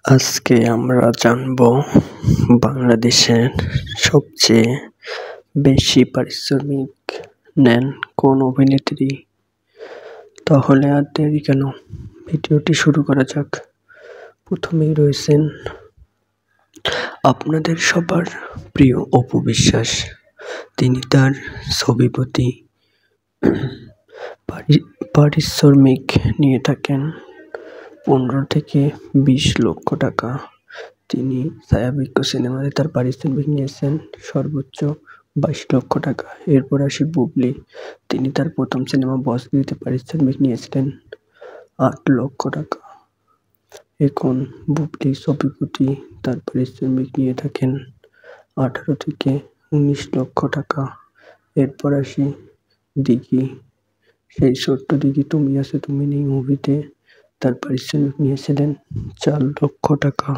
আজকে আমরা জানবো বাংলাদেশের সবচেয়ে বেশি পারিশ্রমিক নেন কোন অভিনেত্রী। তাহলে আর দেরি কেন, ভিডিওটি শুরু করা যাক। প্রথমেই রয়েছেন আপনাদের সবার প্রিয় অপু বিশ্বাস। তিনি তার ছবি প্রতি পারিশ্রমিক নিয়ে থাকেন 15 থেকে 20 লক্ষ টাকা। তিনি ছায়াবৃক্ষ সিনেমাতে তার পারিশ্রমিক নিয়েছেন সর্বোচ্চ 22 লক্ষ টাকা। এরপর আসি বুবলি। তিনি তার প্রথম সিনেমা বসগিরিতে পারিশ্রমিক নিয়েছিলেন 8 লক্ষ টাকা। এখন বুবলি ছবি প্রতি তার পারিশ্রমিক নিয়ে থাকেন 18 থেকে 19 লক্ষ টাকা। এরপর আসি দিঘি। সেই ছোট্ট দিঘি তুমি আছো তুমি নেই মুভিতে তার পারিশ্রমিক নিয়েছিলেন 4 লক্ষ টাকা।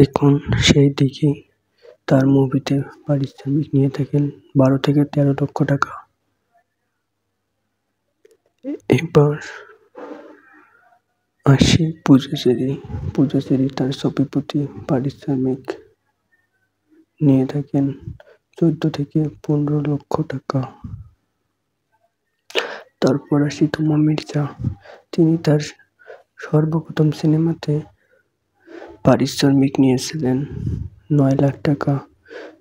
এখন সেই দিঘি তার মুভিতে পারিশ্রমিক নিয়ে থাকেন 12 থেকে 13 লক্ষ টাকা। এবার আসি পূজাচেরি তার ছবি প্রতি পারিশ্রমিক নিয়ে থাকেন 14 থেকে 15 লক্ষ টাকা। তারপর আসি তোমা মির্জা। তিনি তার সর্বপ্রথম সিনেমাতে পারিশ্রমিক নিয়েছিলেন 9 লাখ টাকা।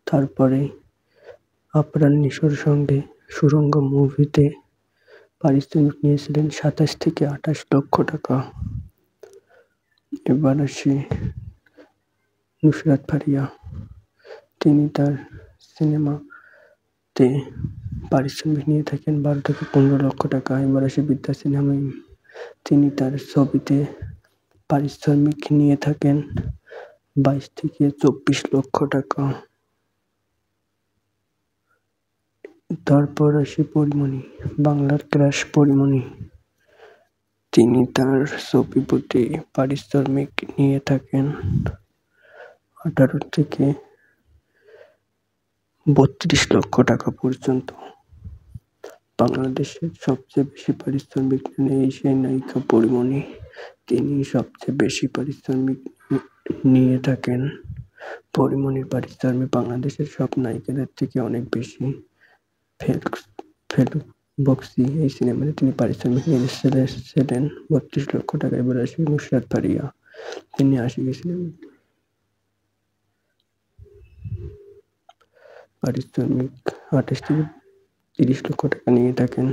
তারপরে আফরান নিশোর সঙ্গে সুড়ঙ্গ মুভিতে পারিশ্রমিক নিয়েছিলেন 27 থেকে 28 লক্ষ টাকা। এবার আসি নুসরাত ফারিয়া। তিনি তার সিনেমাতে পারিশ্রমিক নিয়ে থাকেন 12 থেকে 15 লক্ষ টাকা। এবার আসি বিদ্যা সিনহা। তিনি তার ছবিতে পারিশ্রমিক নিয়ে থাকেন 22 থেকে 24 লক্ষ টাকা। তারপর আসি পরিমণি, বাংলার ক্রাশ পরিমণি। তিনি তার ছবি প্রতি পারিশ্রমিক নিয়ে থাকেন 18 থেকে 32 লক্ষ টাকা পর্যন্ত। বাংলাদেশের সবচেয়ে বেশি পারিশ্রমিক নেন সেই নায়িকা পরিমণি। তিনি সবচেয়ে বেশি পারিশ্রমিক নিয়ে থাকেন। পরিমণির পারিশ্রমিক বাংলাদেশের সব নায়িকাদের থেকে অনেক বেশি। বক্সি এই সিনেমাতে তিনি পারিশ্রমিক নিয়েছিলেন 32 লক্ষ টাকা। এবার আসি নুসরাত ফারিয়া। তিনি আশিকি সিনেমাতে পারিশ্রমিক 28 থেকে 30 লক্ষ টাকা নিয়ে থাকেন।